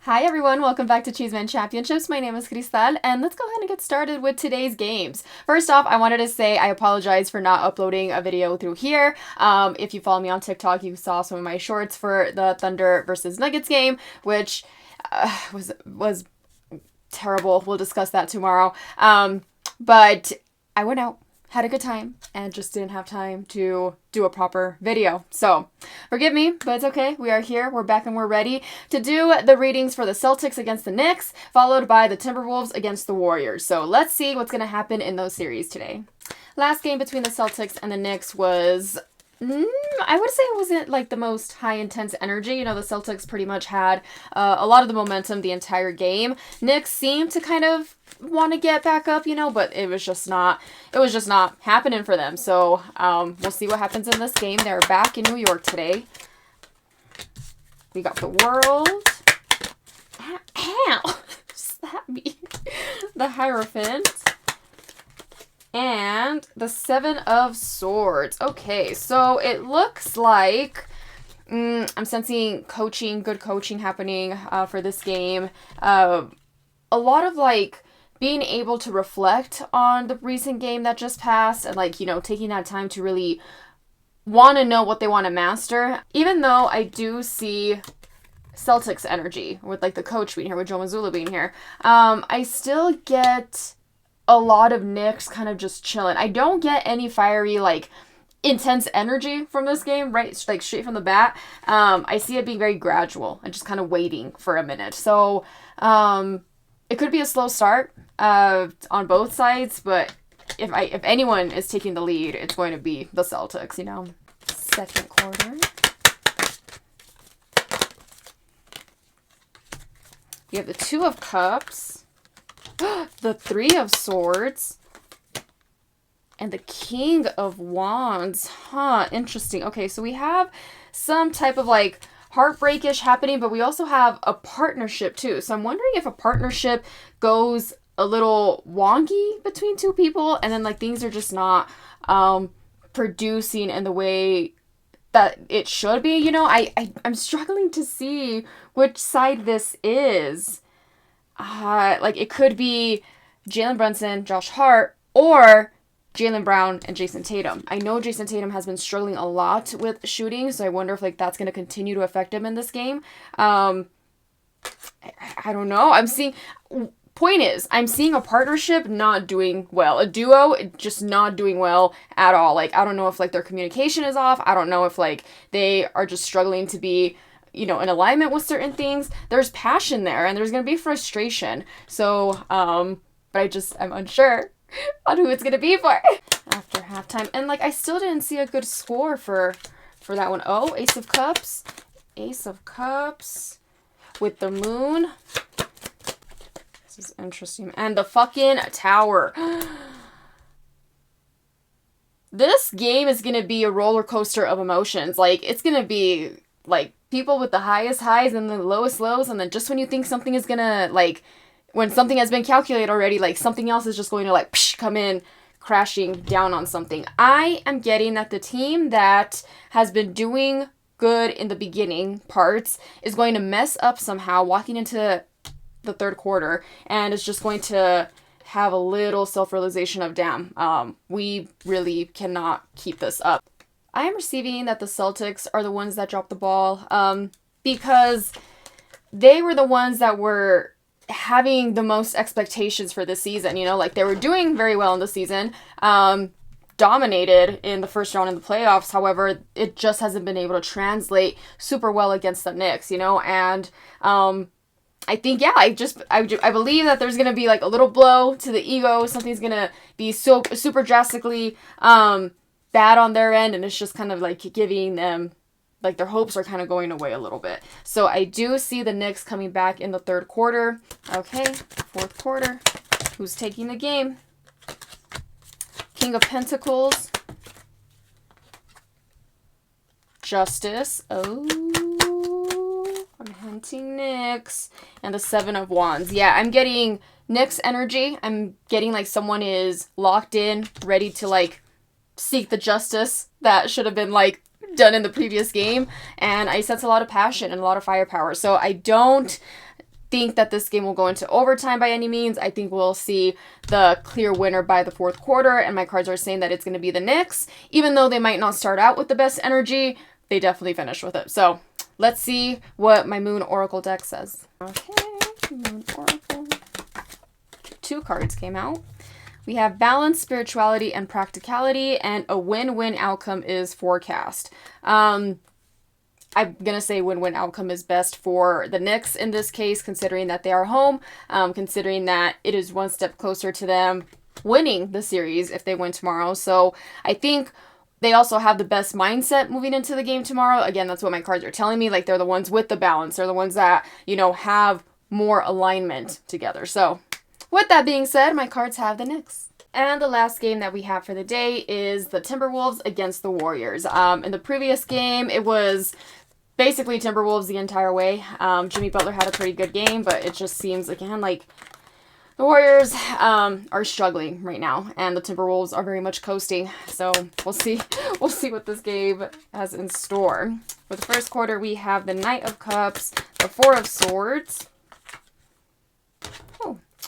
Hi everyone, welcome back to Cheeseman Championships. My name is Cristal, and let's go ahead and get started with today's games. First off, I wanted to say I apologize for not uploading a video through here. If you follow me on TikTok, you saw some of my shorts for the Thunder versus Nuggets game, which was terrible. We'll discuss that tomorrow. But I went out, had a good time, and just didn't have time to do a proper video. So forgive me, but it's okay. We are here, we're back, and we're ready to do the readings for the Celtics against the Knicks, followed by the Timberwolves against the Warriors. So let's see what's going to happen in those series today. Last game between the Celtics and the Knicks was, I would say it wasn't like the most high intense energy. You know, the Celtics pretty much had a lot of the momentum the entire game. Knicks seemed to kind of want to get back up, you know, but it was just not happening for them. So we'll see what happens in this game. They're back in New York today. We got the World. Ow! Slap me. The Hierophant. And the Seven of Swords. Okay, so it looks like I'm sensing good coaching happening for this game. A lot of like being able to reflect on the recent game that just passed and like, you know, taking that time to really want to know what they want to master. Even though I do see Celtics energy with like the coach being here, with Joe Mazzulla being here, I still get a lot of Knicks kind of just chilling. I don't get any fiery, like, intense energy from this game, right? Like, straight from the bat. I see it being very gradual and just kind of waiting for a minute. So, it could be a slow start on both sides, but if anyone is taking the lead, it's going to be the Celtics, you know? Second quarter. You have the Two of Cups. The Three of Swords. And the King of Wands. Huh, interesting. Okay, so we have some type of like heartbreakish happening, but we also have a partnership too. So I'm wondering if a partnership goes a little wonky between two people and then like things are just not producing in the way that it should be. You know, I'm struggling to see which side this is. Like it could be Jalen Brunson, Josh Hart, or Jaylen Brown and Jason Tatum. I know Jason Tatum has been struggling a lot with shooting, so I wonder if like that's going to continue to affect him in this game. I don't know. I'm seeing a partnership not doing well. A duo just not doing well at all. Like I don't know if like their communication is off. I don't know if like they are just struggling to be, you know, in alignment with certain things. There's passion there and there's going to be frustration. So, but I'm unsure on who it's going to be for after halftime. And like, I still didn't see a good score for that one. Oh, Ace of Cups. Ace of Cups with the Moon. This is interesting. And the fucking Tower. This game is going to be a roller coaster of emotions. Like, it's going to be like people with the highest highs and the lowest lows, and then just when you think something is gonna, like, when something has been calculated already, like something else is just going to like come in crashing down on something. I am getting that the team that has been doing good in the beginning parts is going to mess up somehow walking into the third quarter, and it's just going to have a little self-realization of, damn, we really cannot keep this up. I am receiving that the Celtics are the ones that dropped the ball because they were the ones that were having the most expectations for this season. You know, like they were doing very well in the season, dominated in the first round in the playoffs. However, it just hasn't been able to translate super well against the Knicks, you know, and I think, yeah, I believe that there's going to be like a little blow to the ego. Something's going to be so super drastically bad on their end, and it's just kind of like giving them, like their hopes are kind of going away a little bit. So I do see the Knicks coming back in the third quarter. Okay, fourth quarter. Who's taking the game? King of Pentacles. Justice. Oh, I'm hinting Knicks. And the Seven of Wands. Yeah, I'm getting Knicks energy. I'm getting like someone is locked in, ready to like seek the justice that should have been like done in the previous game, and I sense a lot of passion and a lot of firepower. So I don't think that this game will go into overtime by any means. I think we'll see the clear winner by the fourth quarter, and my cards are saying that it's going to be the Knicks. Even though they might not start out with the best energy, they definitely finish with it. So let's see what my Moon Oracle deck says. Okay, Moon Oracle. 2 cards came out. We have balance, spirituality, and practicality, and a win-win outcome is forecast. I'm going to say win-win outcome is best for the Knicks in this case, considering that they are home, considering that it is one step closer to them winning the series if they win tomorrow. So I think they also have the best mindset moving into the game tomorrow. Again, that's what my cards are telling me. Like, they're the ones with the balance. They're the ones that, you know, have more alignment together. So with that being said, my cards have the Knicks. And the last game that we have for the day is the Timberwolves against the Warriors. In the previous game, it was basically Timberwolves the entire way. Jimmy Butler had a pretty good game, but it just seems, again, like the Warriors are struggling right now, and the Timberwolves are very much coasting. So we'll see. We'll see what this game has in store. For the first quarter, we have the Knight of Cups, the Four of Swords,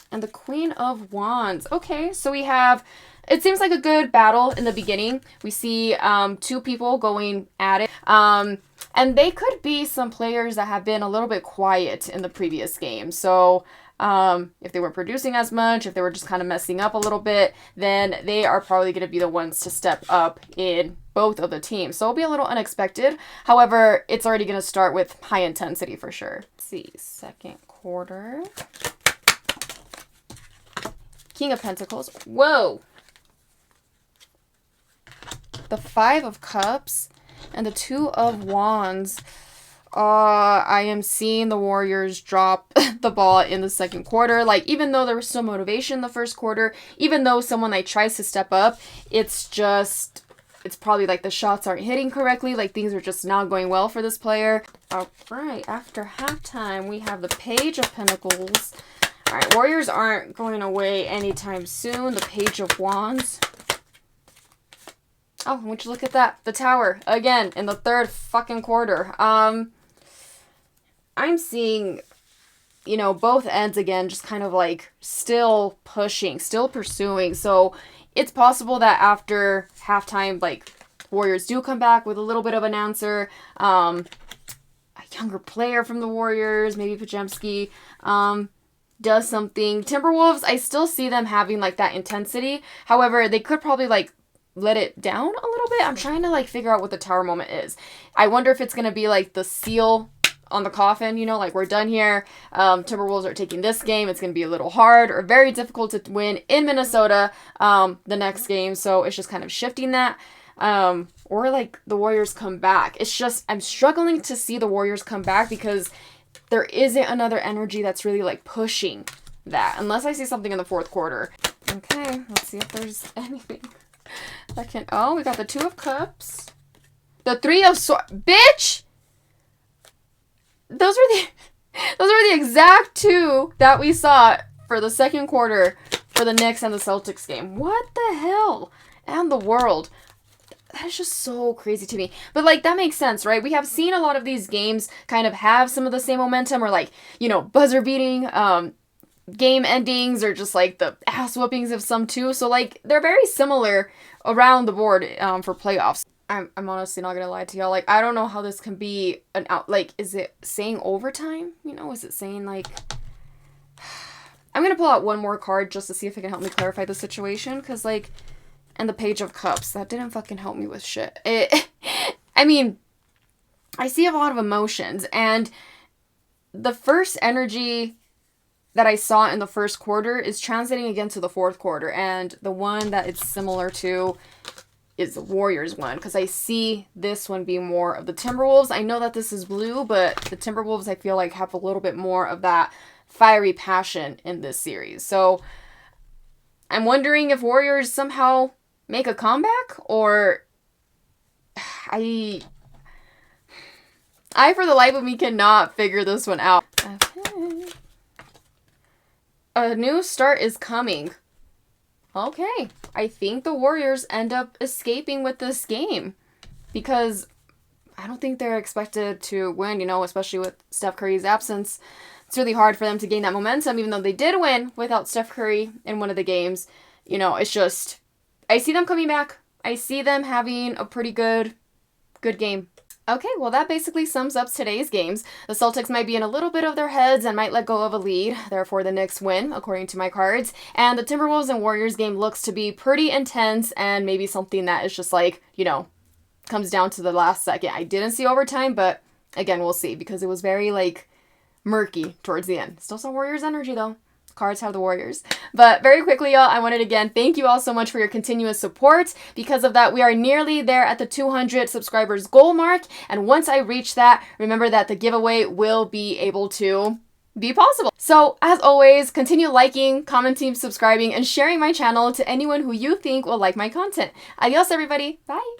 and the Queen of Wands. Okay, so we have, it seems like a good battle in the beginning. We see 2 people going at it. And they could be some players that have been a little bit quiet in the previous game. So if they weren't producing as much, if they were just kind of messing up a little bit, then they are probably going to be the ones to step up in both of the teams. So it'll be a little unexpected. However, it's already going to start with high intensity for sure. Let's see, second quarter. King of Pentacles. Whoa! The 5 of Cups and the 2 of Wands. I am seeing the Warriors drop the ball in the second quarter. Like, even though there was still motivation in the first quarter, even though someone like tries to step up, it's probably like the shots aren't hitting correctly. Like, things are just not going well for this player. All right, after halftime, we have the Page of Pentacles. All right, Warriors aren't going away anytime soon. The Page of Wands. Oh, would you look at that? The Tower, again, in the third fucking quarter. I'm seeing, you know, both ends again, just kind of like still pushing, still pursuing. So it's possible that after halftime, like, Warriors do come back with a little bit of an answer. A younger player from the Warriors, maybe Podziemski, does something. Timberwolves, I still see them having like that intensity. However, they could probably like let it down a little bit. I'm trying to like figure out what the Tower moment is. I wonder if it's going to be like the seal on the coffin, you know, like, we're done here. Timberwolves are taking this game. It's going to be a little hard or very difficult to win in Minnesota the next game. So it's just kind of shifting that. Or like the Warriors come back. It's just, I'm struggling to see the Warriors come back because there isn't another energy that's really like pushing that, unless I see something in the fourth quarter. Okay, let's see if there's anything that can. Oh, we got the 2 of Cups, the 3 of Swords. Bitch, those are the exact 2 that we saw for the second quarter for the Knicks and the Celtics game. What the hell and the world? That is just so crazy to me. But, like, that makes sense, right? We have seen a lot of these games kind of have some of the same momentum, or, like, you know, buzzer-beating game endings, or just, like, the ass-whoopings of some, too. So, like, they're very similar around the board for playoffs. I'm honestly not gonna lie to y'all. Like, I don't know how this can be an out... Like, is it saying overtime? You know, is it saying, like... I'm gonna pull out one more card just to see if it can help me clarify the situation, because, like... And the Page of Cups. That didn't fucking help me with shit. I mean, I see a lot of emotions. And the first energy that I saw in the first quarter is translating again to the fourth quarter. And the one that it's similar to is the Warriors one. Because I see this one being more of the Timberwolves. I know that this is blue, but the Timberwolves, I feel like, have a little bit more of that fiery passion in this series. So I'm wondering if Warriors somehow make a comeback, or I for the life of me cannot figure this one out. Okay. A new start is coming. Okay. I think the Warriors end up escaping with this game, because I don't think they're expected to win, especially with Steph Curry's absence. It's really hard for them to gain that momentum, even though they did win without Steph Curry in one of the games. It's just, I see them coming back. I see them having a pretty good game. Okay, well, that basically sums up today's games. The Celtics might be in a little bit of their heads and might let go of a lead. Therefore, the Knicks win, according to my cards. And the Timberwolves and Warriors game looks to be pretty intense and maybe something that is just like, comes down to the last second. I didn't see overtime, but again, we'll see because it was very, murky towards the end. Still some Warriors energy, though. Cards have the Warriors. But very quickly, y'all, I wanted to again thank you all so much for your continuous support. Because of that, we are nearly there at the 200 subscribers goal mark. And once I reach that, remember that the giveaway will be able to be possible. So as always, continue liking, commenting, subscribing, and sharing my channel to anyone who you think will like my content. Adios, everybody. Bye.